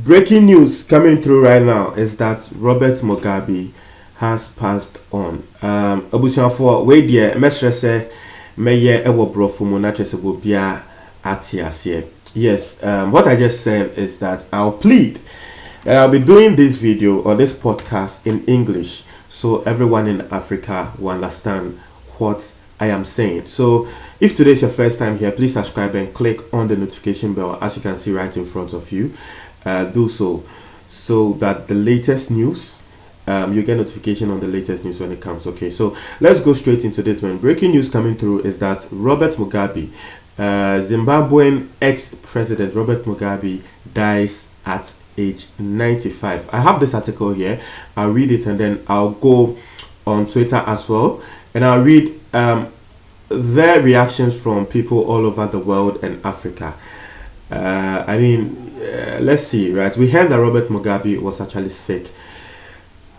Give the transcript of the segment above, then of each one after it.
Breaking news coming through right now is that Robert Mugabe has passed on. Abusiafo we dear mesre se meye ewo brofo mu na chese go bia ate. Yes, what I just said is that I'll plead that I'll be doing this video or this podcast in English so everyone in Africa will understand what I am saying. So if today is your first time here, please subscribe and click on the notification bell as you can see right in front of you. Do so that the latest news, you get notification on the latest news when it comes. Okay, so let's go straight into this one. Breaking news coming through is that Robert Mugabe, Zimbabwean ex-president Robert Mugabe, dies at age 95. I have this article here. I'll read it and then I'll go on Twitter as well, and I'll read their reactions from people all over the world and Africa. Let's see, right? We heard that Robert Mugabe was actually sick.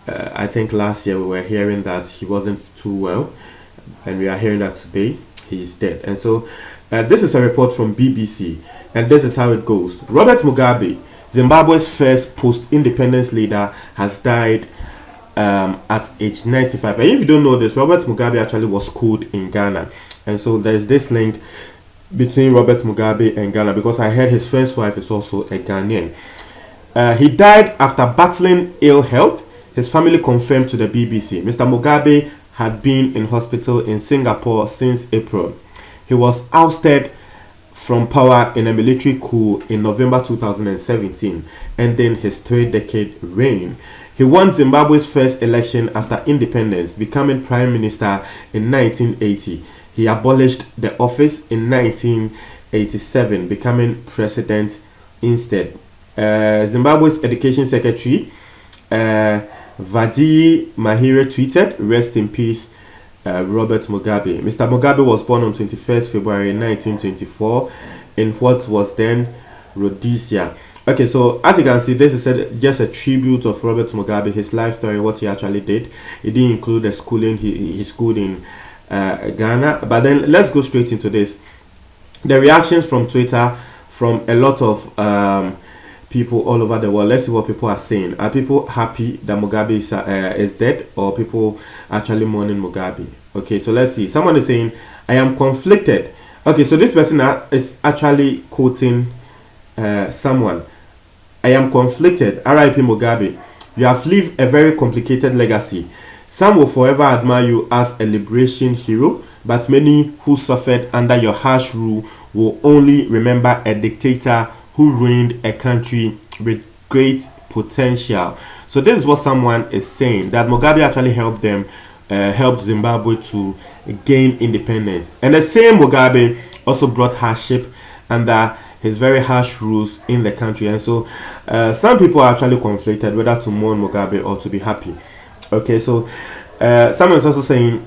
I think last year we were hearing that he wasn't too well, and we are hearing that today he is dead. And so this is a report from BBC, and this is how it goes. Robert Mugabe, Zimbabwe's first post-independence leader, has died at age 95. And if you don't know this, Robert Mugabe actually was schooled in Ghana. And so there's this link between Robert Mugabe and Ghana, because I heard his first wife is also a Ghanaian. He died after battling ill health. His family confirmed to the BBC. Mr. Mugabe had been in hospital in Singapore since April. He was ousted from power in a military coup in November 2017, ending his 3-decade reign. He won Zimbabwe's first election after independence, becoming prime minister in 1980. He abolished the office in 1987, becoming president instead. Zimbabwe's education secretary, Vadi Mahire, tweeted, "Rest in peace, Robert Mugabe." Mr. Mugabe was born on 21st February 1924 in what was then Rhodesia. Okay, so as you can see, this is just a tribute of Robert Mugabe, his life story, what he actually did. It didn't include the schooling. He schooled in Ghana. But then let's go straight into this. The reactions from Twitter from a lot of people all over the world. Let's see what people are saying. Are people happy that Mugabe is dead, or people actually mourning Mugabe? Okay, so let's see. Someone is saying, "I am conflicted." Okay, so this person is actually quoting someone. "I am conflicted. R.I.P. Mugabe. You have lived a very complicated legacy. Some will forever admire you as a liberation hero, but many who suffered under your harsh rule will only remember a dictator who ruined a country with great potential." So this is what someone is saying, that Mugabe actually helped Zimbabwe to gain independence. And the same Mugabe also brought hardship under his very harsh rules in the country. And so some people are actually conflicted whether to mourn Mugabe or to be happy. Okay, so someone is also saying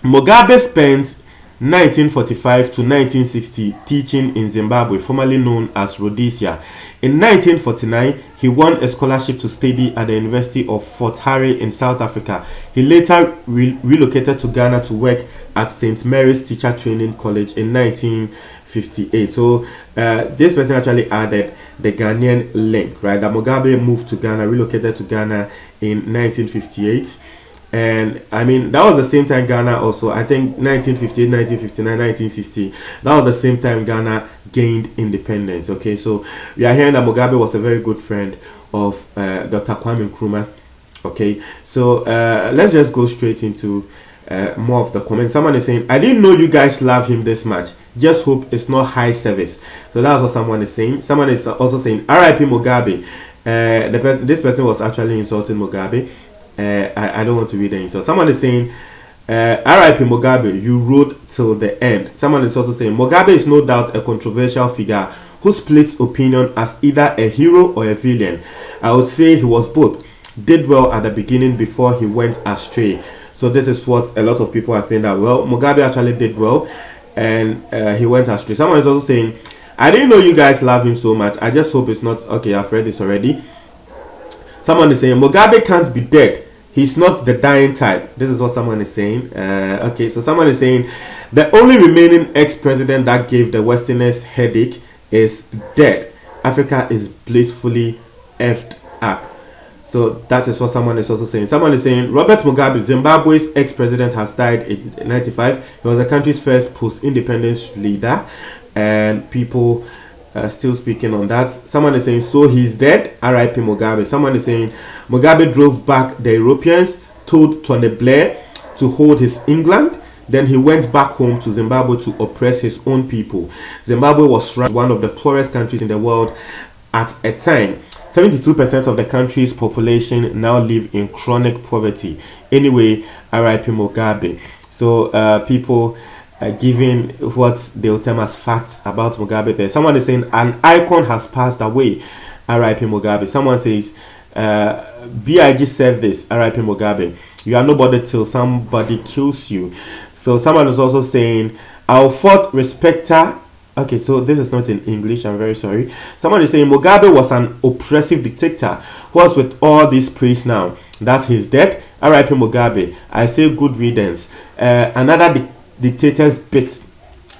Mugabe spent 1945 to 1960 teaching in Zimbabwe, formerly known as Rhodesia. In 1949, he won a scholarship to study at the University of Fort Hare in South Africa. He later relocated to Ghana to work at St. Mary's Teacher Training College in 1958. So this person actually added the Ghanaian link, right? That Mugabe moved to Ghana, relocated to Ghana in 1958. And I mean, that was the same time Ghana also, I think 1958, 1959, 1960, that was the same time Ghana gained independence. Okay, so we are hearing that Mugabe was a very good friend of Dr. Kwame Nkrumah. Okay, so let's just go straight into more of the comments. Someone is saying, "I didn't know you guys love him this much. Just hope it's not high service." So that's what someone is saying. Someone is also saying, "R.I.P. Mugabe." This person was actually insulting Mugabe. I don't want to read the insult. Someone is saying, "R.I.P. Mugabe, you rode till the end." Someone is also saying, "Mugabe is no doubt a controversial figure who splits opinion as either a hero or a villain. I would say he was both. Did well at the beginning before he went astray." So this is what a lot of people are saying, that, well, Mugabe actually did well and he went astray. Someone is also saying, "I didn't know you guys love him so much. I just hope it's not..." Okay, I've read this already. Someone is saying, "Mugabe can't be dead. He's not the dying type." This is what someone is saying. Okay, so someone is saying, "The only remaining ex-president that gave the Westerners headache is dead. Africa is blissfully effed up. So that is what someone is also saying. Someone is saying Robert Mugabe, Zimbabwe's ex-president, has died in 95. He was the country's first post-independence leader, and people still speaking on that. Someone is saying, so he's dead, R.I.P. Mugabe. Someone is saying Mugabe drove back the Europeans, told Tony Blair to hold his England. Then he went back home to Zimbabwe to oppress his own people. Zimbabwe was one of the poorest countries in the world at a time. 72% of the country's population now live in chronic poverty. Anyway, R.I.P. Mugabe. So people giving what they'll term as facts about Mugabe there. Someone is saying an icon has passed away, R.I.P. Mugabe. Someone says B.I.G. said this, R.I.P. Mugabe. You are nobody till somebody kills you. So someone is also saying our fourth respecter. Okay, so this is not in English, I'm very sorry. Someone is saying Mugabe was an oppressive dictator. What's with all this praise now that he's dead? R.I.P. Mugabe. I say good riddance. Another dictator's bit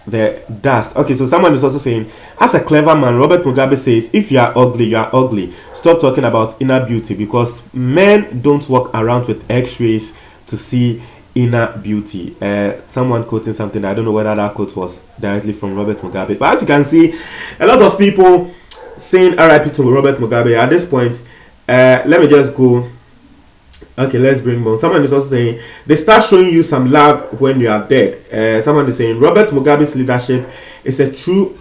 the dust. Okay, so someone is also saying, as a clever man, Robert Mugabe says, if you are ugly, you are ugly. Stop talking about inner beauty, because men don't walk around with x-rays to see inner beauty. Someone quoting something, I don't know whether that quote was directly from Robert Mugabe, but as you can see, a lot of people saying RIP to Robert Mugabe. At this point, let me just go. Okay, let's bring more. Someone is also saying they start showing you some love when you are dead. Someone is saying Robert Mugabe's leadership is a true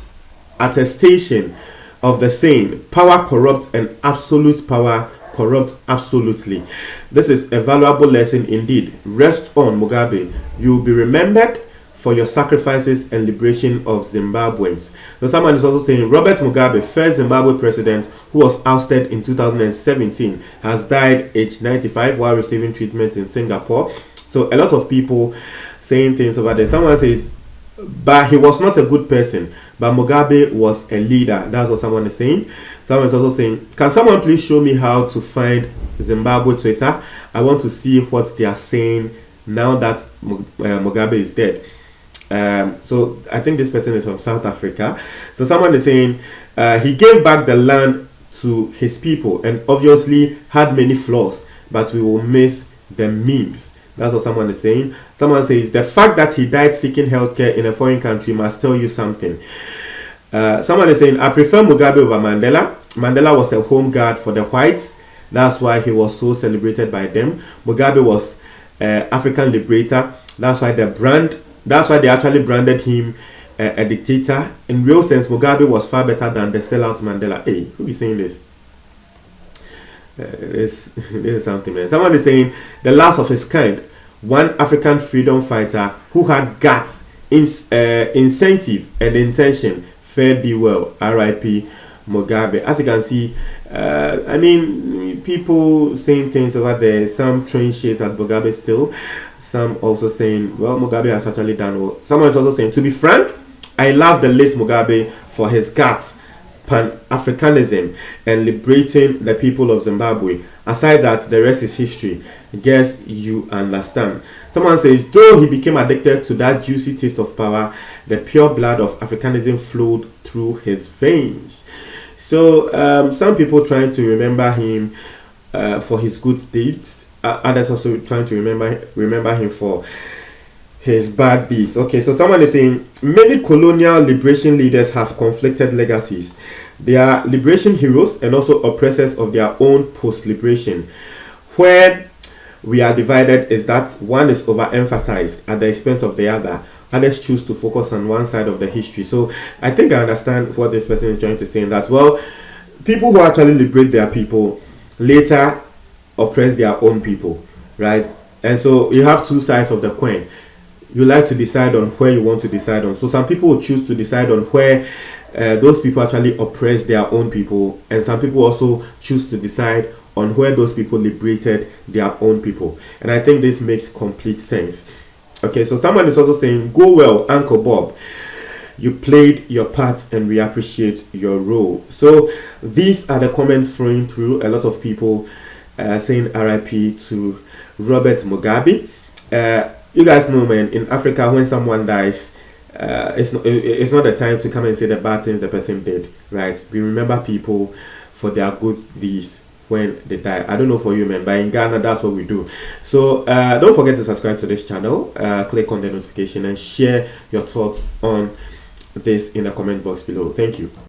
attestation of the saying, power corrupts and absolute power corrupt absolutely. This is a valuable lesson indeed. Rest on, Mugabe. You will be remembered for your sacrifices and liberation of Zimbabweans. So someone is also saying Robert Mugabe, first Zimbabwe president who was ousted in 2017, has died aged 95 while receiving treatment in Singapore. So a lot of people saying things over there. Someone says, but he was not a good person, but Mugabe was a leader. That's what someone is saying. Someone is also saying, can someone please show me how to find Zimbabwe Twitter? I want to see what they are saying now that Mugabe is dead. So I think this person is from South Africa. So someone is saying he gave back the land to his people and obviously had many flaws, but we will miss the memes. That's what someone is saying. Someone says the fact that he died seeking healthcare in a foreign country must tell you something. Someone is saying I prefer Mugabe over Mandela. Mandela was a home guard for the whites. That's why he was so celebrated by them. Mugabe was African liberator. That's why they actually branded him a dictator. In real sense, Mugabe was far better than the sellout Mandela. Hey, who is saying this? This is something, man. Someone is saying the last of his kind, one African freedom fighter who had guts, incentive, and intention. Fare thee well, R.I.P. Mugabe. As you can see, I mean, people saying things over there. Some throwing shades at Mugabe still. Some also saying, well, Mugabe has actually done well. Someone is also saying, to be frank, I love the late Mugabe for his guts, Pan-Africanism, and liberating the people of Zimbabwe. Aside that, the rest is history. Guess you understand. Someone says, though he became addicted to that juicy taste of power, the pure blood of Africanism flowed through his veins. So some people trying to remember him for his good deeds. Others also trying to remember him for his bad deeds. Okay, so someone is saying many colonial liberation leaders have conflicted legacies. They are liberation heroes and also oppressors of their own post-liberation. Where we are divided is that one is overemphasized at the expense of the other. Others choose to focus on one side of the history. So I think I understand what this person is trying to say in that, well, people who actually liberate their people later oppress their own people, right? And so you have two sides of the coin. You like to decide on where you want to decide on. So some people will choose to decide on where those people actually oppress their own people, and some people also choose to decide on where those people liberated their own people. And I think this makes complete sense. Okay, so someone is also saying, go well, Uncle Bob. You played your part and we appreciate your role. So these are the comments flowing through. A lot of people saying RIP to Robert Mugabe. You guys know, man, in Africa, when someone dies, it's not the time to come and say the bad things the person did, right? We remember people for their good deeds when they die. I don't know for you, man, but in Ghana, that's what we do. So don't forget to subscribe to this channel, click on the notification, and share your thoughts on this in the comment box below. Thank you.